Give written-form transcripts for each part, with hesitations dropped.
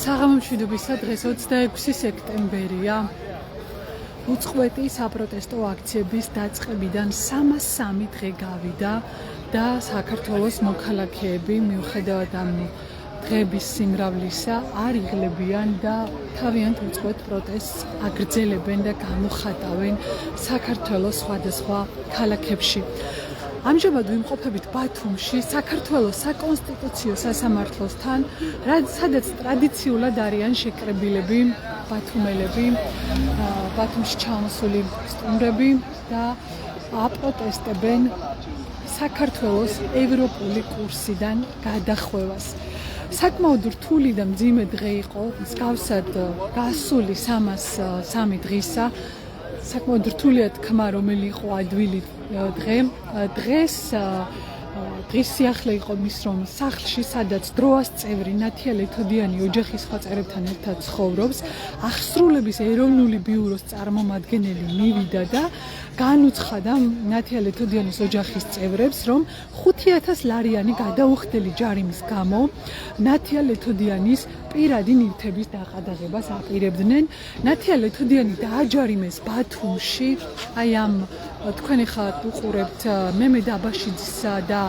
საღამო მშვიდობისა დღეს 26 სექტემბერია. უწყვეტი საპროტესტო აქციების დაწყებიდან 303 დღე გავიდა და საქართველოს მოქალაქეები მიუხედავად ამ დღების სიმრავლისა არ იღლებიან და თავიანთ უწყვეტ პროტესტს აგრძელებენ და გამოხატავენ საქართველოს სხვადასხვა ქალაქებში. ამჟამად ვიმყოფებით ბათუმში, საქართველოს საკონსტიტუციო სასამართლოსთან, სადაც ტრადიციულად არიან შეკრებილები ბათუმელები, ბათუმში ჩამოსული სტუმრები და აპროტესტებენ საქართველოს ევროპული კურსიდან გადახვევას. საკმაოდ რთული და მძიმე დღე იყო, მსგავსად გასული 303 დღისა. საკმაოდ რთულია თქმა, რომელი იყო ადვილი დღე. დღეს სიახლე იყო მის რომ სახლში, სადაც დროას წევრი ნათია ლეთოდიანი ოჯახის სხვა წევრებთან ერთად ცხოვრობს, აღსრულების ეროვნული ბიუროს წარმომადგენელი მივიდა და განუცხადა ნათია ლეთოდიანის ოჯახის წევრებს, რომ 5000 ლარიანი გადაუხდელი ჯარიმის გამო ნათია ლეთოდიანის პირადი ნივთების დაყადაღებას აპირებდნენ. ნათია ლეთოდიანი დააჯარიმეს ბათუმში, აი ამ თქვენ ახლა უყურებთ მემედ აბაშიძისა და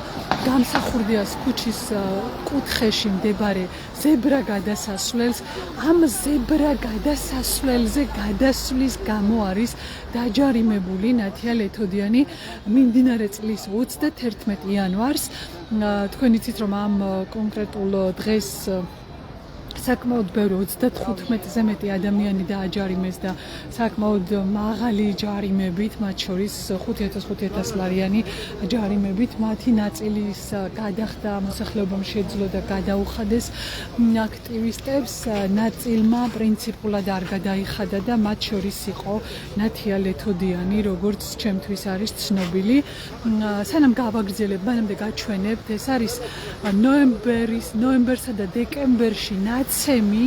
გამსახურდიას ქუჩის კუთხეში მდებარე ზებრა გადასასვლელს. ამ ზებრა გადასასვლელზე გადასვლის გამო არის დაჯარიმებული ნათია ლეთოდიანი მიმდინარე წლის 31 იანვარს. თქვენ იცით რომ ამ კონკრეტულ დღეს საკმაოდ ბევრი 35-ზე მეტი ადამიანი დააჯარიმეს და საკმაოდ მაღალი ჯარიმებით, მათ შორის 5,000 ლარიანი ჯარიმებით. მათი ნაწილის გადახდა მოსახლეობამ შეძლო და გადაუხადეს აქტივისტებს. ნაწილმა პრინციპულად არ გადაიხადა და მათ შორის იყო ნათია ლეთოდიანი, როგორც ჩემთვის არის ცნობილი. სანამ გავაგრძელებ, მანამდე გაჩვენებთ, ეს არის ნოემბერსა და დეკემბერში ნაცემი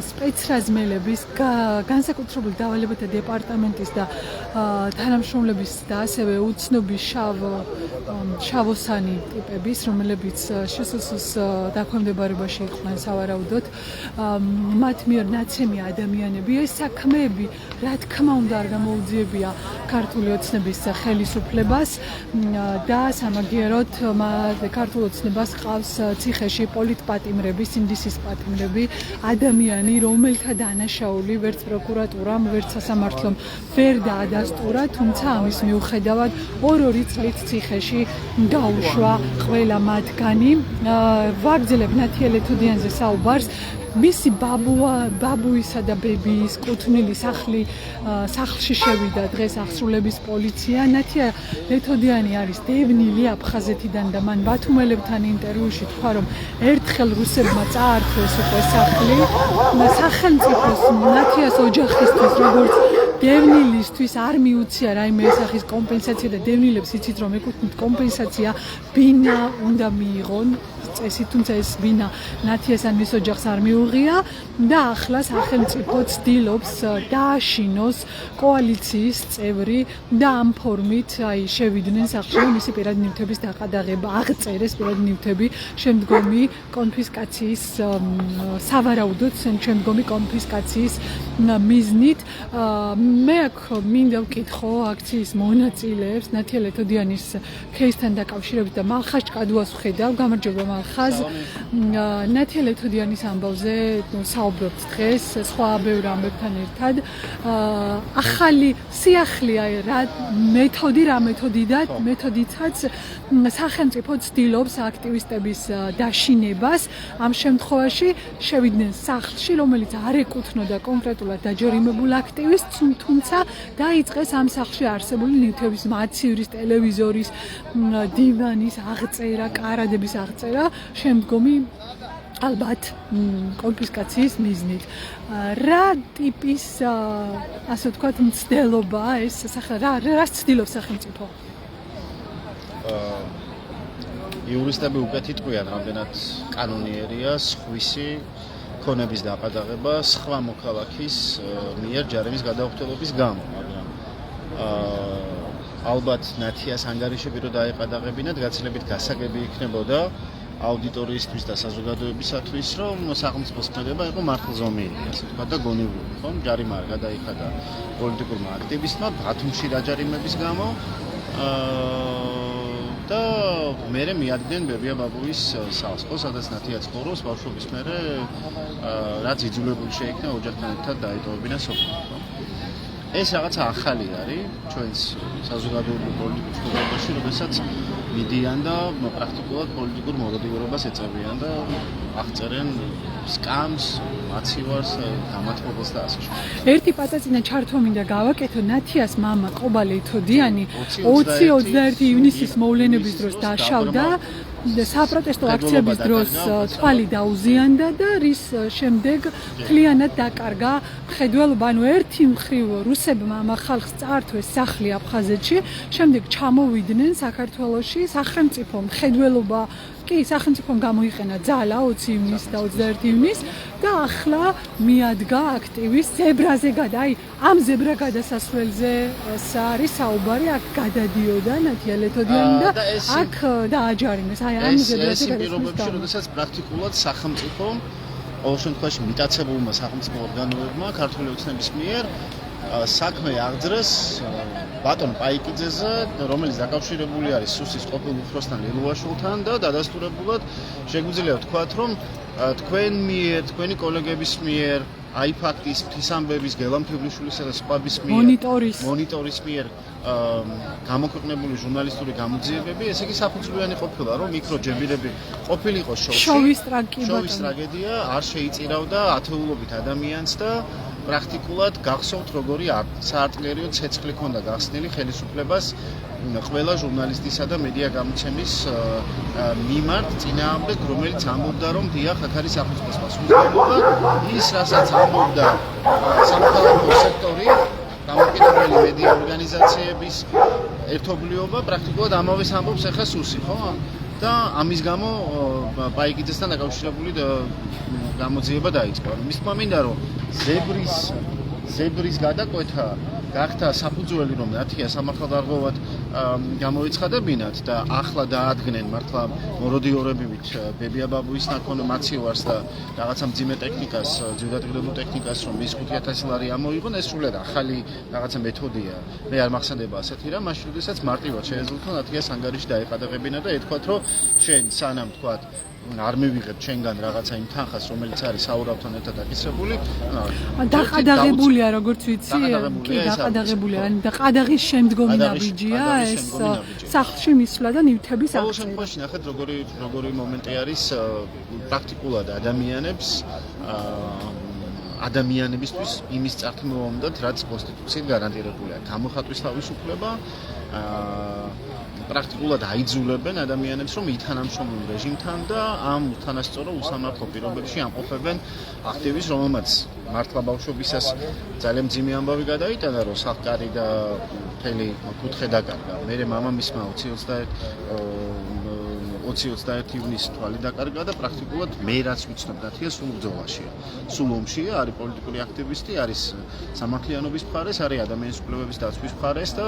სპეცრაზმელების, განსაკუთრებული დავალებათა დეპარტამენტის და თანამშრომლების და ასევე უცნობი შავოსანი ტიპების, რომლებიც შსს დაქვემდებარებაში იყვნენ სავარაუდოდ, მათ მიერ ნაცემი ადამიანები. ეს საქმეები, რა თქმა უნდა, არ გამოუძიებია ქართული ოცნების ხელისუფლებას და სამაგიეროდ ქართულ ოცნებას ყავს ციხეში პოლიტპატიმრები, სინდისის პატიმრები, ადამიანი, რომელთა დანაშაული ვერც პროკურატურამ, ვერც სასამართლომ ვერ დაადასტურა, თუმცა ამის მიუხედავად 2 წლით ციხეში გაუშვა ყველა მათგანი. ვაგრძელებ ნათია ლეთოდიანზე საუბარს. მისი ბაბუისა და ბებიის კუთვნილი სახლში შევიდა დღეს აღსრულების პოლიცია. ნათია ლეთოდიანი არის დევნილი აფხაზეთიდან და მან ბათუმელებთან ინტერვიუში თქვა, რომ ერთხელ რუსებმა წაართვეს უკვე სახლი. სახელმწიფოს ნათიას ოჯახისთვის, როგორც დევნილისთვის არ მიუცია რაიმე სახის კომპენსაცია და დევნილებს იცით რომ ეკუთვნით კომპენსაცია ბინა უნდა მიიღონ წესი, თუმცა ეს ბინა ნათიას ან მის ოჯახს არ მიუღია და ახლა სახელმწიფო ცდილობს დააშინოს კოალიციის წევრი და ამ ფორმით აი შევიდნენ სახლში, მისი პირადი ნივთების დაყადაღება აღწერეს, პირადი ნივთები შემდგომი კონფისკაციის სავარაუდოდ შემდგომი კონფისკაციის მიზნით. მე აქ მინდა ვკითხო აქციის მონაწილეებს ნათია ლეთოდიანის кейსთან დაკავშირებით და მალხაზ ჭკადუას ვხედავ. გამარჯობა მალხაზ. ნათია ლეთოდიანის ამბავზე საუბრობთ დღეს სხვა ბევრ ამბებთან ერთად. ახალი სიახლეა რა მეთოდითაც სახელმწიფო ცდილობს აქტივისტების დაშინებას. ამ შემთხვევაში შევიდნენ სახლში, რომელიც არ ეკუთვნოდა კონკრეტულად დაჯერიმებულ აქტივისტს, თუმცა დაიწყეს ამ სახლში არსებული ნივთების, მაცივრის, ტელევიზორის, დივანის აღწერა, კარადების აღწერა, შემდგომი ალბათ კონფისკაციის მიზნით. რა ტიპის, ასე ვთქვათ, მცდელობაა ეს რას ცდილობს სახელმწიფო? იურისტები უკეთ იტყვიან, რამდენად კანონიერია სხვისი ქონების დაყადაღება სხვა მოქალაქის მიერ ჯარიმის გადაუხდელობის გამო, მაგრამ ალბათ ნათიას ანგარიშები რო დაეყადაღებინათ, გაცილებით გასაგები იქნებოდა აუდიტორიისთვის და საზოგადოებისათვის, რომ სახელმწიფოს ქმედება იყო მართლზომიერი, ასე ვთქვათ და გონივრული, ხომ? ჯარიმა არ გადაიხადა პოლიტიკურმა აქტივისტმა ბათუმში დაჯარიმების გამო და მერე მიადგნენ ბებია ბაბუის სახლს, ხო, სადაც ნათია ცხოვრობს, ბავშვობის მერე რაც იძულებული შეიქნა ოჯახთან ერთად დაეტოვებინა სოფელი, ხო? ეს რაღაცა ახალი არის ჩვენს საზოგადოებრივ პოლიტიკურ ცხოვრებაში, როდესაც მიდიან და პრაქტიკულად პოლიტიკურ მოროდიურობას ეწევიან და აღწერენ სკამს, მაცივარს, გამათბობელს და ასე შემდეგ. ერთი პაწაწინა ჩართვა მინდა გავაკეთო, ნათიას მამა ყობალე ითოდიანი 20-21 ივნისის მოვლენების დროს დაშავდა. საპროტესტო აქციების დროს თვალი დაუზიანდა და რის შემდეგ მთლიანად დაკარგა მხედველობა. ანუ ერთი მხრივ რუსებმა ამ ხალხს წაართვეს სახლი აფხაზეთში, შემდეგ ჩამოვიდნენ საქართველოში, სახელმწიფო მხედველობა კი სახელმწიფომ გამოიყენა ძალა 20 ივნისს და 21 ივნისს და ახლა მიადგა აქტივის ზებრაზე აი ამ ზებრა გადასასვლელზე არის საუბარი, აქ გადადიოდა ნათია ლეთოდიანი და აქ დააჯარიმეს აი ამ ზებრაზე გადასვლელზე, როდესაც პრაქტიკულად სახელმწიფომ ყოველ შემთხვევაში მიტაცებულმა სახელმწიფო ორგანოებმა ქართული ოცნების მიერ საქმე აღძრეს ბატონ პაიკიძეზე, რომელიც დაკავშირებული არის სუსის ყოფილ უფროსთან ლილუაშვილთან და დადასტურებულად შეგვიძლია ვთქვათ, რომ თქვენ მიერ, თქვენი კოლეგების მიერ, აიფაქტის, ღვთისამბების, გელამ თბილისშვილისა და სხვების მიერ მონიტორის მიერ გამოქვეყნებული ჟურნალისტური გამოძიებები, ესე იგი საფუძვლიანი ყოფილა, რომ მიკროჯებირები ყოფილიყო შოვის ტრაგედია, არ შეიწირავდა ათეულობით ადამიანს და პრაქტიკულად გახსოვთ როგორი საარტილერიო ცეცხლი ჰქონდა გახსნილი ხელისუფლებას ყველა ჟურნალისტისა და მედია გამოცემის მიმართ წინააღმდეგ, რომელიც ამბობდა, რომ დიახ, აქ არის სახელმწიფოს პასუხისმგებლობა, ის რასაც ამბობდა სამოქალაქო სექტორი, დამოუკიდებელი მედია ორგანიზაციების ერთობლიობა, პრაქტიკულად ამავეს ამბობს ახლა სუსი, ხო? და ამის გამო პაიკიძესთან დაკავშირებული გამოძიება დაიწყო. მისმა მინდა რომ ზებრის გადაკვეთა გახდა საფუძველი, რომ ნათია სამართალდარღვევად გამოიცხადებინათ და ახლა დაადგნენ მართლა მოროდიორებივით ბებია ბაბუის ნაკონო მაცივარს და რაღაცა მძიმე ტექნიკას, ძვირადღირებულ ტექნიკას, რომ ის 5000 ლარი ამოიღონ, ეს სრულად ახალი რაღაცა მეთოდია. მე არ მახსენდება ასეთი რამ, მაშინ როდესაც მარტივად შეეძლო ნათიას ანგარიში დაეყადაღებინა და ეთქვა, რომ შენ სანამ თქვა არ მივიღებ ჩვენგან რაღაცა იმ თანხას, რომელიც არის საურავთან ერთად დაკისრებული. დაყადაღებულია, როგორც ვიცი, კი დაყადაღებულია. და ყადაღის შემდგომი ნაბიჯია ეს სახლში მისვლა და ნივთების აღწერა. ყოველ შემთხვევაში ნახეთ როგორი მომენტი არის პრაქტიკულად ადამიანებისთვის იმის წართმევამდად, რაც კონსტიტუციით გარანტირებულია. გამოხატვის თავისუფლება პრაქტიკულად აიძულებენ ადამიანებს, რომ ითანამშრომლონ რეჟიმთან და ამ უთანასწორო უსამართლო პირობებში ამყოფებენ აქტივისტს, რომელმაც მართლა ბავშვობისას ძალიან მძიმე ამბავი გადაიტანა, რომ სახკარი და მთელი კუთხე დაკარგა. მერე მამამისმა 20-21 ივნისს თვალი დაკარგა და პრაქტიკულად მე რაც ვიცნობ ნათია სულ ბრძოლაშია. სულ ომშია, არის პოლიტიკური აქტივისტი, არის სამართლიანობის მხარეს, არის ადამიანის უფლებების დაცვის მხარეს და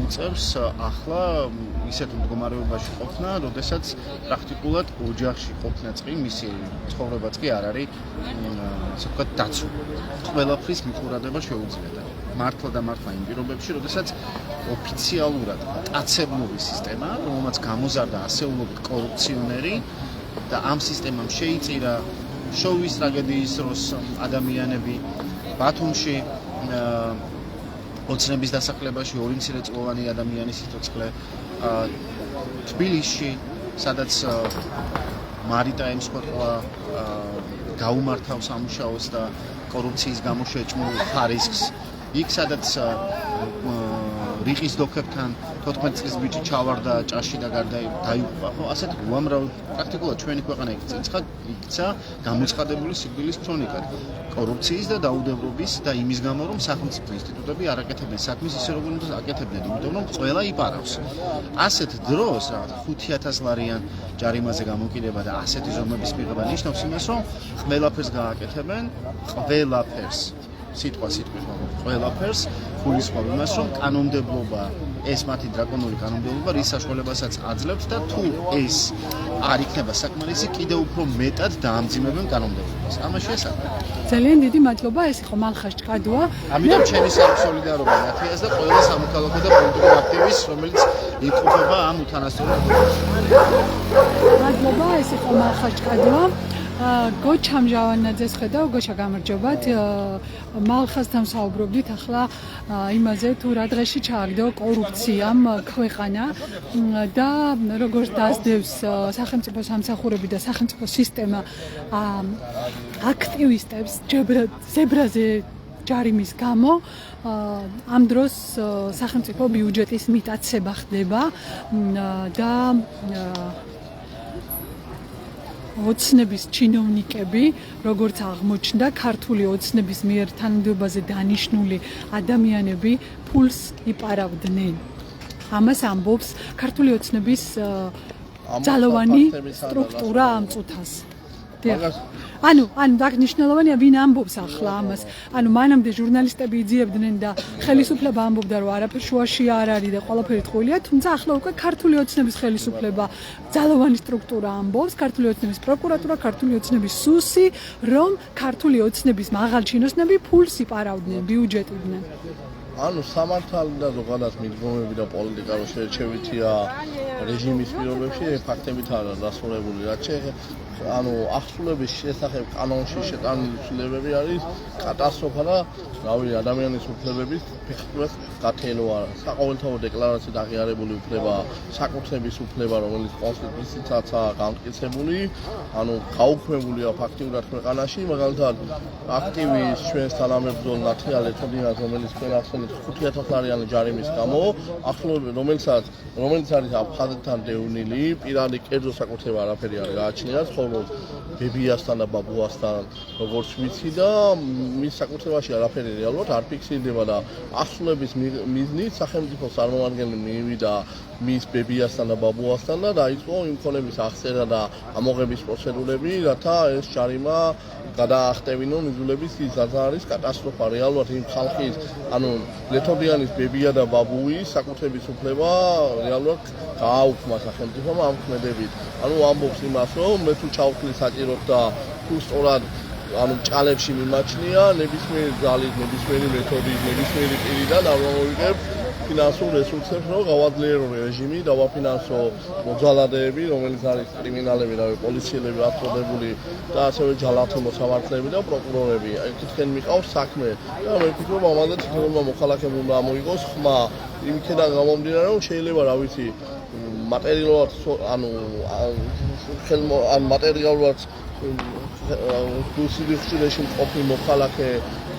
უწევს ახლა ისეთ მდგომარეობაში ყოფნა, როდესაც პრაქტიკულად ოჯახში ყოფნა წინ მისი ცხოვრებაც კი არ არის, ასე ვთქვათ, დაცული. ყველაფრის მიყურადება შეუძლია. მართლა და მართლა იმ პირობებში, როდესაც ოფიციალურად დაწესებული სისტემა, რომელმაც გამოზარდა ასეულობით კორუფციონერი და ამ სისტემამ შეიწირა შოვის ტრაგედიის დროს ადამიანები ბათუმში ოცნების დასახლებაში 2 მცირეწლოვანი ადამიანის სიცოცხლე, თბილისში, სადაც მარიტა ემსხვერპლა გაუმართავს სამუშაოს და კორუფციის გამო შეჭმულ ხარისხს, იქ სადაც რიყის დოქებთან 14 წლის ბიჭი ჩავარდა ჭაში და დაიღუპა. ხო, ასეთ უამრავ პრაქტიკულად ჩვენი ქვეყანა იქცა გამოცხადებული სიკვდილის ქრონიკად. კორუფციის და დაუდევრობის და იმის გამო, რომ სახელმწიფო ინსტიტუტები არ აკეთებენ საქმეს ისე როგორ უნდა აკეთებდნენ, იმიტომ რომ ყველა იპარავს. ასეთ დროს რაღაც 5000 ლარიან ჯარიმაზე გამოკიდება და ასეთი ზომების მიღება ნიშნავს იმას, რომ ყველაფერს გააკეთებენ, ყველაფერს. სიტყვით, ყველაფერს გულისხმობ იმას, რომ კანონმდებლობა, ეს მათი დრაკონული კანონმდებლობა რის საშუალებასაც აძლევთ და თუ ეს არ იქნება საკმარისი, კიდევ უფრო მეტად დაამძიმებენ კანონმდებლობას. ამაშია საქმე. ძალიან დიდი მადლობა, ეს იყო მალხაზ ჭკადოა. ამიტომ ჩემი სოლიდარობა ნათიას და ყველა სამოქალაქო და პოლიტიკური აქტივისტს, რომელიც იმყოფება ამ უთანასწორობებში. მადლობა, ეს იყო მალხაზ ჭკადოა. გოჩა მჟავანაძეს ხედავ, გოჩა გამარჯობათ. მალხაზთან საუბრობდით ახლა იმაზე, თუ რა დღეში ჩააგდო კორუფციამ ქვეყანა და როგორც დასდევს სახელმწიფო სამსახურები და სახელმწიფო სისტემა აქტივისტებს ზებრაზე ჯარიმის გამო ამ დროს სახელმწიფო ბიუჯეტის მიტაცება ხდება და ოცნების ჩინოვნიკები, როგორც აღმოჩნდა, ქართული ოცნების მიერ თანამდებობაზე დანიშნული ადამიანები ფულს იპარავდნენ. ამას ამბობს ქართული ოცნების ძალოვანი სტრუქტურა ამ წუთას. ანუ დაგნიშნულოვანია ვინ ამბობს ახლა ამას. ანუ მანამდე ჟურნალისტები იძიებდნენ და ხელისუფლება ამბობდა, რომ არაფერ შუაში არ არის და ყველაფერი ტყუილია, თუმცა ახლა უკვე ქართული ოცნების ხელისუფლება ძალოვანი სტრუქტურა ამბობს, ქართული ოცნების პროკურატურა, ქართული ოცნების სუსი, რომ ქართული ოცნების მაღალჩინოსნები ფულს იპარავდნენ, ბიუჯეტიდნენ. ანუ სამართალი და ზოგადად მიდგომები და პოლიტიკა რო შეერჩევითია რეჟიმის პირობებში, ფაქტებით არა დასრულებული, რაც ანუ ახსულების შესახებ კანონში შეტანილი ცვლილებები არის კატასტროფა და რავი ადამიანის უფლებების ფეხბურთის გათენვა, საყოველთაო დეკლარაციით აღიარებული უფლება, საკუთრების უფლება, რომელიც კონსტიტუციითაცაა გამტკიცებული, ანუ გაუქმებულია ფაქტიურად ქვეყანაში, მაგალითად აქტივის ჩვენს თანამებრძოლ ნათია ლეთოდიანს, რომელიც თქვენ ახსენეთ 5000 ლარიანი ჯარიმის გამო, ახსულები, რომელიც არის აფხაზეთთან დევნილი, პირადი კერძო საკუთრება არაფერი არ გააჩნიათ, ბებიასთან და ბაბუასთან როგორც ვიცი და მის საკუთრებაში არაფერი რეალურად არ ფიქსირდება და ახსულების მიზნით სახელმწიფო წარმომადგენელი მიივიდა მის ბებიასთან და ბაბუასთან და დაიწყო იმ ქონების აღწერა და ამოღების პროცედურები, რათა ეს ჯარიმა გადაახტევინონ იძულების ის არის კატასტროფა რეალურად იმ ხალხის, ანუ ლეთოდიანის ბებია და ბაბუის საკუთრების უფლება რეალურად გააუქმა სახელმწიფომ ამ ქმედებით. ანუ ამბობს იმას, რომ მე თუ ჩავთვლი საჭიროდ და თუ სწორად ანუ ჭალებში მიმაჩნია ნებისმიერი ძალით, ნებისმიერი მეთოდით, ნებისმიერი პირიდან ამოვიგებ ფინანსურ რესურსებს, რომ გავაძლიერო რეჟიმი, დავაფინანსო მოძალადეები, რომელიც არის კრიმინალები და პოლიციელები აწოდებული და ასევე ჯალათი მოსამართლეები და პროკურორები. Თქვენ მიყავს საქმე და მე ვფიქრობ, ამაზე თითოეულმა მოქალაქემ უნდა ამოიღოს ხმა იმქედან გამომდინარე, რომ შეიძლება რა ვიცი მატერიალურად ანუ მატერიალურად გულსიხილეში მყოფი მოქალაქე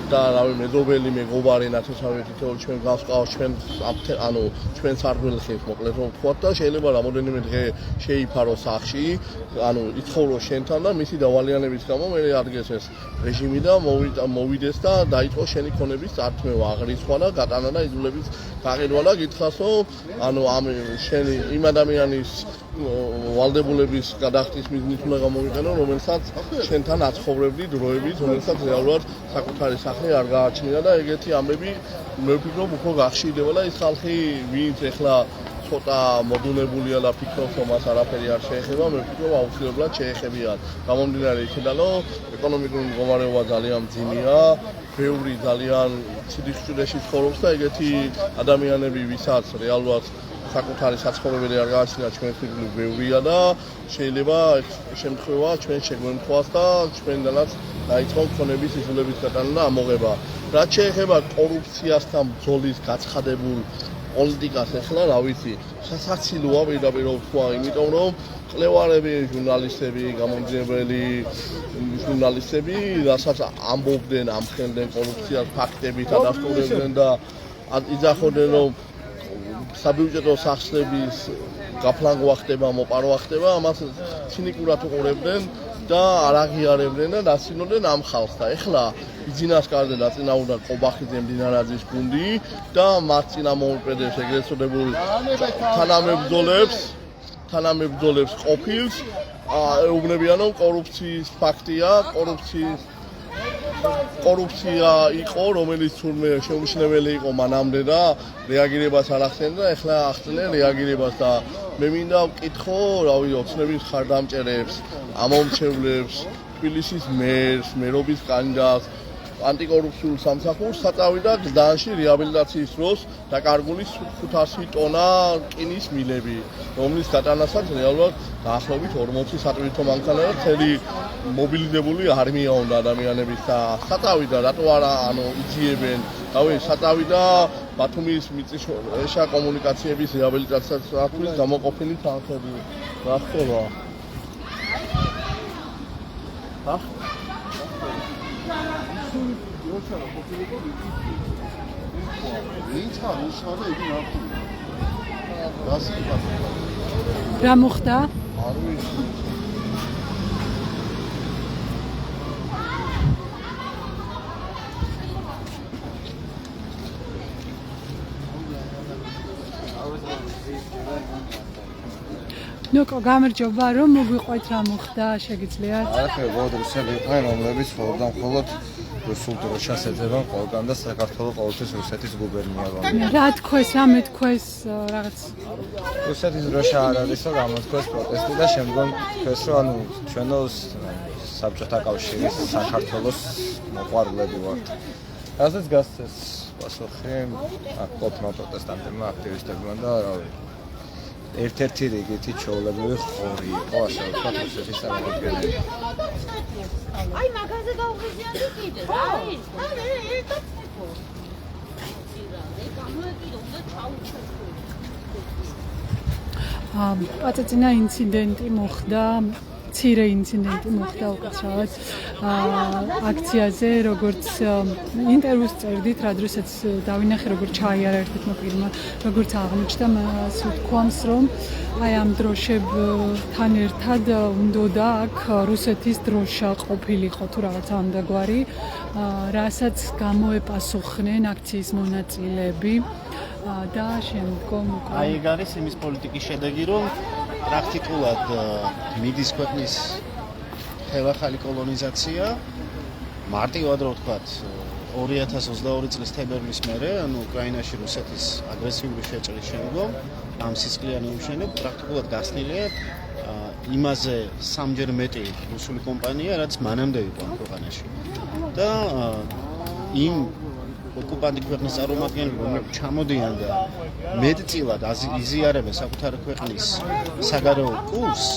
და რავი მეზობელი მეგობარი ნათესავი თითოეულ ჩვენ გავსყავს ჩვენ სარგველს მოკლედ რომ ვთქვათ და შეიძლება რამოდენიმე დღე შეიფარო სახში ანუ იცხოვრო შენთან და მისი დავალიანების გამო მე ადგეს ეს რეჟიმი და მოვიდეს და დაიწყო შენი ქონების წართმევა აღრიცხვა და გატანა და იძულების გაყიდვა და გითხრას რომ ანუ ამ შენი იმ ადამიანის ვალდებულების გადახდის მიზნით უნდა გამოვიყენო რომელსაც შენთან აცხოვრებდი დროებით რომელსაც რეალურად საკუთარი სახე არ გააჩნია და ეგეთი ამბები მე ვფიქრობ უფრო გახშირდება და ის ხალხი ვინც ეხლა ცოტა მოდუნებულია და ფიქრობს რომ მას არაფერი არ შეეხება მე ვფიქრობ აუცილებლად შეეხებიან გამომდინარე იქიდან რომ ეკონომიკური მდგომარეობა ძალიან მძიმეა ბევრი ძალიან ცივი ცხოვრობს და ეგეთი ადამიანები ვისაც რეალურად საკუთარი საცხოვრებელი არ გააჩნია ჩვენს ფიგურით ბევრია და შეიძლება შემთხვევა ჩვენ შეგვემთხვას და ჩვენდანაც დაიწყო ქონების იძულების გატანა და ამოღება. რაც შეეხება კორუფციასთან ბრძოლის გაცხადებულ პოლიტიკას ახლა რა ვიცი სასაცილოა პირდაპირ ვთქვა იმიტომ რომ კვლევარები ჟურნალისტები გამომძიებელი ჟურნალისტები რასაც ამბობდნენ ამხელდნენ კორუფციას ფაქტებით ადასტურებდნენ და იძახოდნენ რომ საბიუჯეტო სახსრების გაფლანგვა ხდება, მოპარვა ხდება, ამას ცინიკურად უყურებდნენ და არ აღიარებდნენ და დასინოდნენ ამ ხალხს და ეხლა იძინასკარზე დაწინაურდა ყობახიძე მდინარაძის გუნდი და მათ წინამორბედებს ეგრეთ წოდებულ თანამებრძოლებს ყოფილს ეუბნებიან რომ კორუფციის ფაქტია, კორუფცია იყო, რომელიც თურმე შეუმჩნეველი იყო მანამდე და რეაგირებას არ ახდენდა, ეხლა ახდენენ რეაგირებას და მე მინდა ვკითხო, რავი, ოცნების ხარდამჭერებს, ამომრჩევლებს, თბილისის მერს, მერობის კანდიდატს, ანტიკორუფციულ სამსახურს საწავიდა გზდანში რეაბილიტაციის დროს დაკარგული 500 ტონა რკინის მილები, რომლის გატანასაც რეალურად დაახლოებით 40 სატვირთო მანქანა და მთელი მობილიზებული არმია უნდა ადამიანების და საწავიდა რატო არა იძიებენ, რავი, საწავიდა ბათუმის მიწისშუა კომუნიკაციების რეაბილიტაციისათვის გამოყოფილი თანხები. რა ხდება? რა მოხდა? ნოკო გამარჯობა, რომ მოგვიყვეთ რა მოხდა, შეგიძლიათ? ახლა რუსები იყვნენ, რომლებიც მხოლოდ რუსულ დროშას ეძებენ ყველგან და საქართველოს ყოველთვის რუსეთის გუბერნია. რა თქვეს, რამე თქვეს რაღაც რუსეთის დროშა არ არის, რომ გამოთქვეს პროტესტი და შემდგომ თქვეს, რომ ჩვენო საბჭოთა კავშირის საქართველოს მოყვარულები ვართ. რასაც გასცეს პასუხი აქ ყოფნა პროტესტანტებმა, აქტივისტებმა და რავი ერთ-ერთი რიგითი ჩვეულებრივი ხორი იყო, ასე ვთქვათ, რუსეთის წარმომადგენლები. აი მაგაზე გავხიზიანდი კიდე, რა არის? ერთად ხო. პაწაწინა ინციდენტი მოხდა, მცირე ინციდენტი მოხდა უკაცრავად აქციაზე, როგორც ინტერვიუს წერდით, რა დროსაც დავინახე, როგორც ჩაიარა ერთ-ერთმა პირმა, როგორც აღმოჩნდა, ასე ვთქვამს, რომ აი ამ დროშებთან ერთად უნდოდა აქ რუსეთის დროშა ყოფილიყო თუ რაღაც ამდაგვარი, რასაც გამოეპასუხნენ აქციის მონაწილეები და შემდგომ აი ეგ არის იმის პოლიტიკის შედეგი, რომ პრაქტიკულად მიდის ქვეყნის ხელახალი კოლონიზაცია, მარტივად რო ვთქვათ, 2022 წლის თებერვლის მერე, ანუ უკრაინაში რუსეთის აგრესიული შეჭრის შემდგომ, ამ სისხლიანი უშენებ პრაქტიკულად გახსნილია იმაზე სამჯერ მეტი რუსული კომპანია, რაც მანამდე იყო ამ ქვეყანაში. და იმ ოკუპანტი ქვეყნის წარმომადგენლები, რომლებიც ჩამოდიან და მეტწილად იზიარებენ საკუთარი ქვეყნის საგარეო კურსს,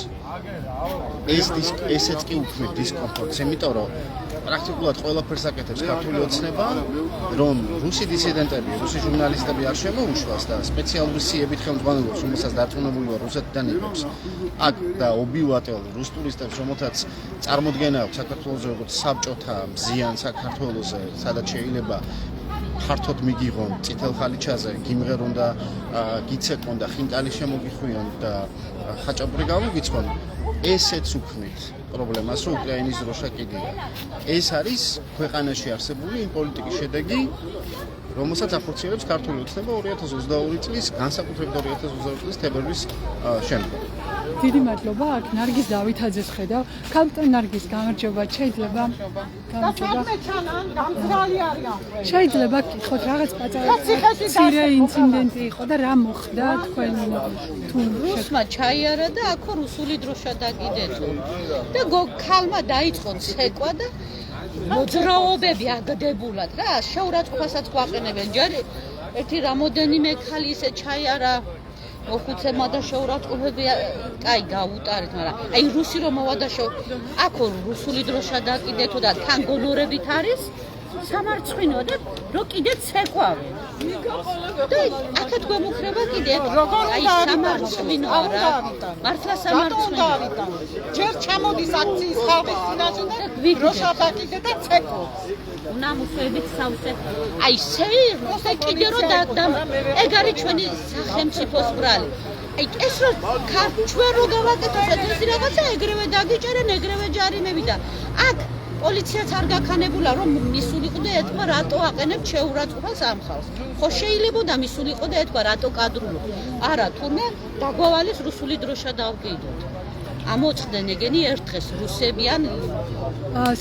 ესეც კი უქმნის დისკომფორტს, იმიტომ რომ პრაქტიკულად ყველაფერს აკეთებს ქართული ოცნება, რომ რუსი დისიდენტები, რუსი ჟურნალისტები არ შემოუშვას და სპეციალური სიებით ხელმძღვანელობს, რომელსაც დარწმუნებული ვარ რუსეთიდან იღებს. აქ და ობილატელ რუს ტურისტებს, რომელთაც წარმოდგენა აქვს საქართველოს როგორც საბჭოთა მზიან საქართველოზე, სადაც შეიძლება ფართოდ მიგიღონ წითელ ხალიჩაზე, გიმღერონ და გიცეკონ და ხინკალი შემოგიხვიონ და ხაჭაპური გამოგიცხონ, ესეც უქმნით პრობლემას, რომ უკრაინის დროშა კიდია. ეს არის ქვეყანაში არსებული იმ პოლიტიკის შედეგი, რომელსაც ახორციელებს ქართული ოცნება 2022 წლის, განსაკუთრებით 2022 წლის თებერვლის შემდგომ. დიდი მადლობა, აქ ნარგიზ დავითაძეს ხედავ. კაპიტან ნარგიზ, გამარჯობა, შეიძლება შეიძლება გითხოთ რაღაც მცირე ინციდენტი იყო და რა მოხდა თქვენ თუ რუსმა ჩაიარა და აქო რუსული დროშა დაგიდეთო. და ქალმა დაიწყო ცეკვა და მოძრაობები აგდებულად რა, შეურაცხყოფასაც გვაყენებენ. ჯერ ერთი რამოდენიმე ხალი ისე ჩაიარა მოხუცებმა და შეურაცხყოფები კაი გაუტარეთ, მაგრამ აი რუსი რომ მოვა და აქო რუსული დროშა დაკიდეთო და თან გონორებით არის სამარცხვინო და რო კიდე ცეკვავენ. და აქეთ გვემუქრება კიდე აი სამარცხვინო რა. მართლა სამარცხვინო. ჯერ ჩამოდის აქციის ხალხის წინაშე და დროშა დაკიდე და ცეკვობს. უნამუშოებით სავსე. აი სეირნო და კიდე რო და ეგ არის ჩვენი სახელმწიფოს ბრალი. აი ეს რო ჩვენ რო გავაკეთოთ ეს რაღაცა ეგრევე დაგიჭერენ ეგრევე ჯარიმები და აქ პოლიციაც არ გაქანებულა რომ მისულიყო და ეთქვა რატო აყენებ შეურაცხყოფას ამ ხალხს. ხო შეიძლებოდა მისულიყო და ეთქვა რატო კადრულობ. არა თურმე დაგვავალეს რუსული დროშა დავკიდოთ. ამოწყდნენ ეგენი ერთ დღეს რუსებიან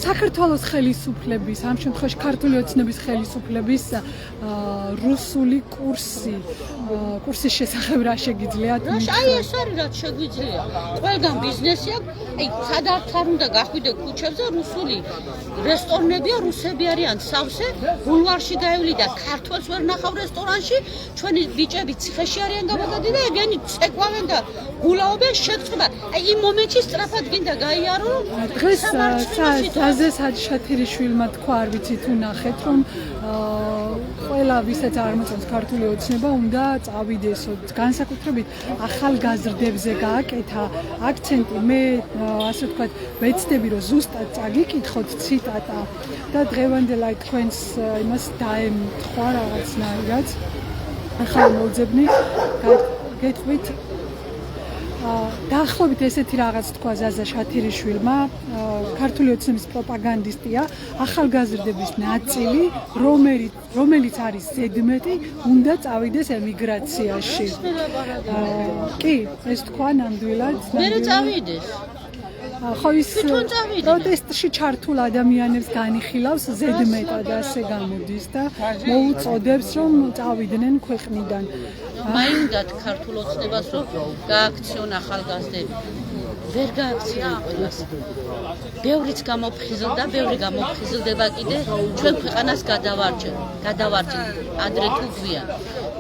საქართველოს ხელისუფლების, ამ შემთხვევაში ქართული ოცნების ხელისუფლების რუსული კურსის შესახებ რა შეგიძლიათ? აი ეს არის რაც შეგვიძლია. ყველგან ბიზნესი აქვს. აი სადაც არ უნდა გახვიდე ქუჩებზე რუსული რესტორნებია, რუსები არიან სავსე, ბულვარში გაივლი და ქართველს ვერ ნახავ რესტორანში, ჩვენი ბიჭები ციხეში არიან გამოდადი და ეგენი ცეკვავენ და გულაობენ შეგწყვება. აი იმ მომენტში სწრაფად გინდა გაიარო დღეს საზე საჩათირიშვილმა თქვა, არ ვიცი თუ ნახეთ, რომ ყველა ვისაც არ მოწონს ქართული ოცნება უნდა წავიდესო. განსაკუთრებით ახალგაზრდებზე გააკეთა აქცენტი. მე ასე ვთქვათ, ვეცდები რომ ზუსტად წაგიკითხოთ ციტატა და დღევანდელ აი თქვენს იმას დაემთხვა რაღაცნაირად. ახლა მოძებნი გეტყვით დაახლოებით ესეთი რაღაც თქვა ზაზა შათირიშვილმა, ქართული ოცნების პროპაგანდისტია, ახალგაზრდების ნაწილი, რომელიც არის ზედმეტი, უნდა წავიდეს ემიგრაციაში. კი, ეს თქვა ნამდვილად. მე წავიდეს. ხო ის პროტესტში ჩართულ ადამიანებს განიხილავს ზედმეტად ასე გამოდის და მოუწოდებს რომ წავიდნენ ქვეყნიდან. მაინდათ ქართულ ოცნებას რომ გააქციონ ახალგაზრდები. ვერ გააქცია ყველას. ბევრიც გამოფხიზლდა, ბევრი გამოფხიზლდება კიდე ჩვენ ქვეყანას გადავარჩენ ადრე თუ გვიან.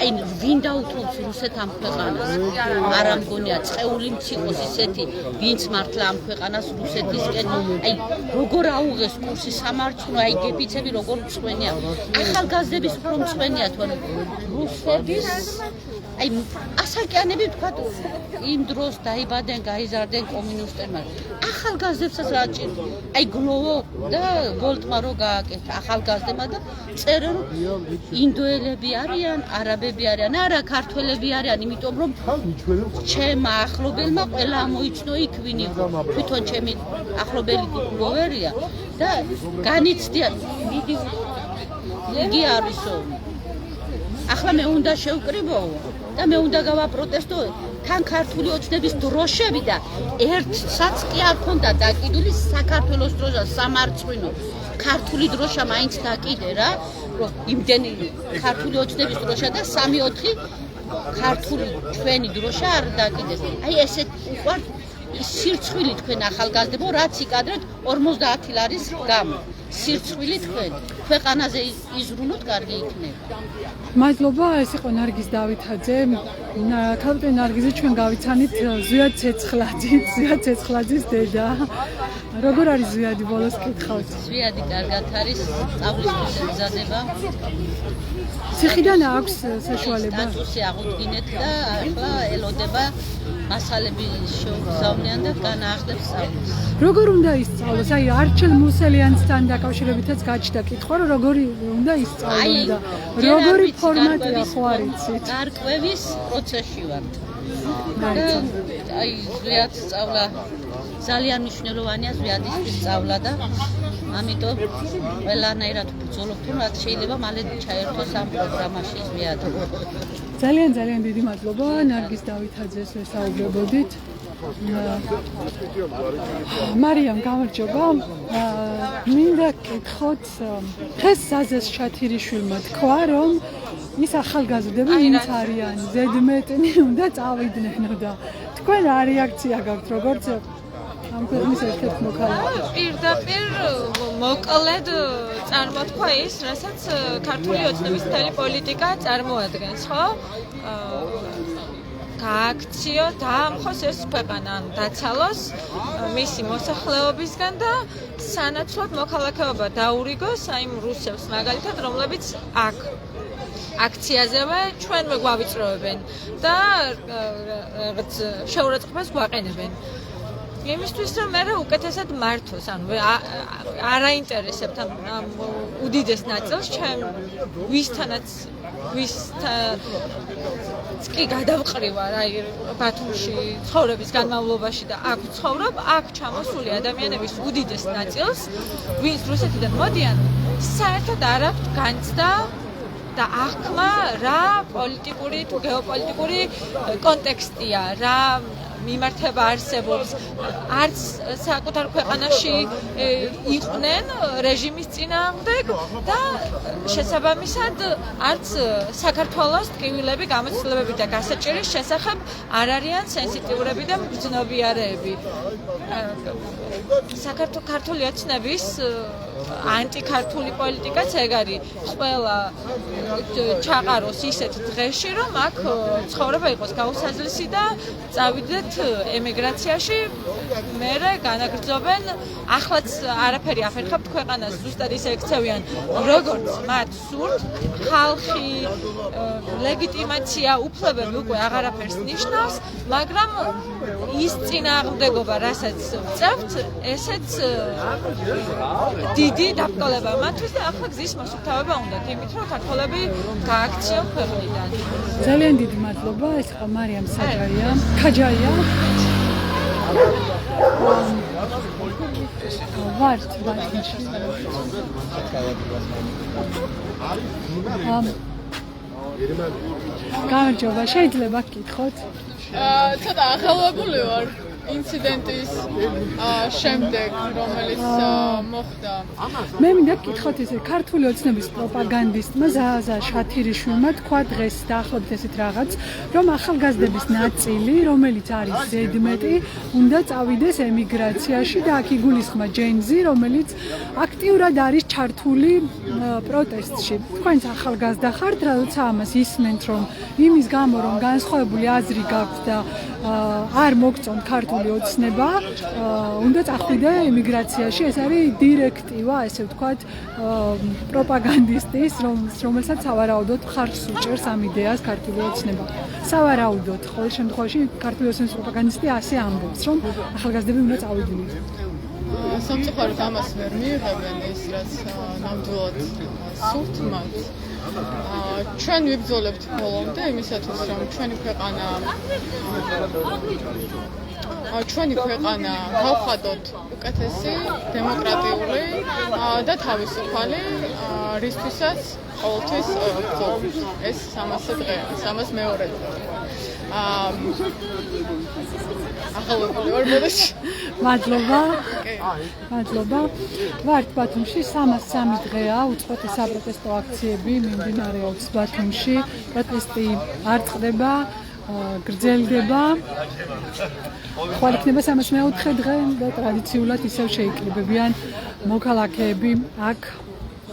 აი ვინ დაუთმობს რუსეთ ამ ქვეყანას? არა მგონია წეული მციყოს ისეთი, ვინც მართლა ამ ქვეყანას რუსეთისკენ აი როგორ აუღეს კურსი სამარცხვინო, აი გეფიცები როგორ მწვენია. ახალგაზრდების უფრო მწვენია თორემ რუსების აი ასაკიანები თქვა იმ დროს დაიბადნენ, გაიზარდნენ კომუნისტებმა. ახალგაზრდებსაც რა ჭირდება? აი გლოვო და ვოლტმა რო გააკეთა ახალგაზრდებმა და წერენ რომ ინდოელები არიან, არაბები არიან, არა ქართველები არიან, იმიტომ რომ ჩემმა ახლობელმა ყველა მოიცნო იქ ვინ იყო. თვითონ ჩემი ახლობელი გლოვერია და განიცდიან იგი არისო. ახლა მე უნდა შევკრიბო და მე უნდა გავაპროტესტო თან ქართული ოცნების დროშები და ერთსაც კი არ ქონდა დაკიდული საქართველოს დროშა სამარცხვინო. ქართული დროშა მაინც დაკიდე რა, რომ იმდენი ქართული ოცნების დროშა და 3-4 ქართული ჩვენი დროშა არ დაკიდეს. აი ესეთ უყვართ სირცხვილი თქვენ ახალგაზრდებო, რაც იკადრეთ 50 ლარის გამო. სირცხვილი თქვენ ქვეყანაზე იზრუნოთ, კარგი იქნება. მადლობა, ეს იყო ნარგიზ დავითაძე. ქალბატონი ნარგიზი ჩვენ გავიცანით ზვიად ცეცხლაძის დედა. როგორ არის ზვიადი ბოლოს კითხავთ? ზვიადი კარგად არის, სწავლისთვის ემზადება. ციხიდან აქვს საშუალება? სტატუსი აღუდგინეთ და ახლა ელოდება მასალები შეუგზავნიან და განაახლებს სწავლას. როგორ უნდა ისწავლოს? აი არჩილ მუსელიანსთან დაკავშირებითაც გაჩნდა კითხვა, რომ როგორი უნდა ისწავლოს და როგორი ფორმატია ხო არ იცით? გარკვევის პროცესში ვართ. აი ზვიად სწავლა ძალიან მნიშვნელოვანია ზვიადისთვის სწავლა და ამიტომ ყველანაირად ვბრძოლობთ, რომ რაც შეიძლება მალე ჩაერთოს ამ პროგრამაში ზვიადი. ძალიან დიდი მადლობა ნარგიზ დავითაძეს ვესაუბრებოდით. მარიამ გამარჯობა. მინდა გკითხოთ, დღეს საზეს შათირიშვილმა თქვა, რომ ის ახალგაზრდები ვინც არიან ზედმეტნი უნდა წავიდნენო და თქვენ რა რეაქცია გაქვთ როგორც ამ ქვეყნის ერთ-ერთ მოქალაქე? პირდაპირ მოკლედ წარმოთქვა ის, რასაც ქართული ოცნების მთელი პოლიტიკა წარმოადგენს, ხო? გააქციო, დაამხოს ეს ქვეყანა, ან დაცალოს მისი მოსახლეობისგან და სანაცვლოდ მოქალაქეობა დაურიგოს აი იმ რუსებს მაგალითად, რომლებიც აქ აქციაზევე ჩვენვე გვავიწროებენ და რაღაც შეურაცხყოფას გვაყენებენ. იმისთვის რომ მე უკეთესად მართოს, ანუ არაინტერესებთ ამ უდიდეს ნაწილს ჩემ ვისთანაც კი გადავყრივარ აი ბათუმში ცხოვრების განმავლობაში და აქ ცხოვრობ, აქ ჩამოსული ადამიანების უდიდეს ნაწილს, ვინც რუსეთიდან მოდიან, საერთოდ არ აქვთ განცდა და აღქმა რა პოლიტიკური თუ გეოპოლიტიკური კონტექსტია, რა მიმართება არსებობს, არც საკუთარ ქვეყანაში იყვნენ რეჟიმის წინააღმდეგ და შესაბამისად არც საქართველოს ტკივილები, გამოცდილებები და გასაჭირის შესახებ არ არიან სენსიტიურები და მგრძნობიარეები. საქართველოს ოცნების ანტიქართული პოლიტიკაც ეგ არის, ყველა ჩაყაროს ისეთ დღეში, რომ აქ ცხოვრება იყოს გაუსაზრისი და წავიდეთ ემიგრაციაში, მერე განაგრძობენ, ახლაც არაფერი აფერხებთ ქვეყანას, ზუსტად ისე ექცევიან, როგორც მათ სურთ, ხალხი, ლეგიტიმაცია, უფლებები უკვე აღარაფერს ნიშნავს, მაგრამ ის წინააღმდეგობა, რასაც ვწევთ, ესეც დიდი დაბრკოლება მათთვის და ახლა გზის მოსუფთავება უნდათ, იმით რომ ქართველები გააქციონ ქვეყნიდან. ძალიან დიდი მადლობა, ეს იყო მარიამ ქაჯაია. ვართ ბათუმში. გამარჯობა, შეიძლება გკითხოთ? ცოტა ახალვებული ვარ ინციდენტის შემდეგ, რომელიც მოხდა. მე მინდა გკითხოთ ისე, ქართული ოცნების პროპაგანდისტმა ზაზა შათირიშვილმა თქვა დღეს დაახლოებით ესეთ რაღაც, რომ ახალგაზრდების ნაწილი, რომელიც არის ზედმეტი, უნდა წავიდეს ემიგრაციაში და აქ იგულისხმა ჯენზი, რომელიც აქტიურად არის ჩართული პროტესტში. თქვენც ახალგაზრდა ხართ, როცა ამას ისმენთ, რომ იმის გამო, რომ განსხვავებული აზრი გაქვთ და არ მოგწონთ ქართული ოცნება, უნდა წახვიდე ემიგრაციაში, ეს არის დირექტივა, ესე ვთქვათ, პროპაგანდისტის, რომელსაც სავარაუდოდ ხარჯს უჭერს ამ იდეას ქართული ოცნება. სავარაუდოდ, ყოველ შემთხვევაში ქართული ოცნების პროპაგანდისტი ასე ამბობს, რომ ახალგაზრდები უნდა წავიდნენ. სამწუხაროდ ამას ვერ მიიღებენ ის, რაც ნამდვილად სურთ მათ. ჩვენ ვიბრძოლებთ ბოლომდე იმისათვის, რომ ჩვენი ქვეყანა გავხადოთ უკეთესი, დემოკრატიული და თავისუფალი, რისთვისაც ყოველთვის ვბრძოლობთ. ეს 300 დღეა, 302 დღე. ახალვებული ვარ ბოდიში. მადლობა. ვართ ბათუმში, 303 დღეა უწყვეტი საპროტესტო აქციები მიმდინარეობს ბათუმში. პროტესტი არ წყდება, გრძელდება. ხვალ იქნება 304 დღე და ტრადიციულად ისევ შეიკრიბებიან მოქალაქეები აქ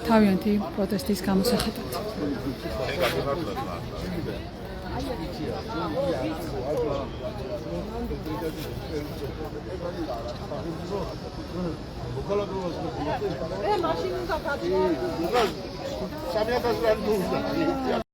თავიანთი პროტესტის გამოსახატად. მაშინ უნდა გაჩვენო.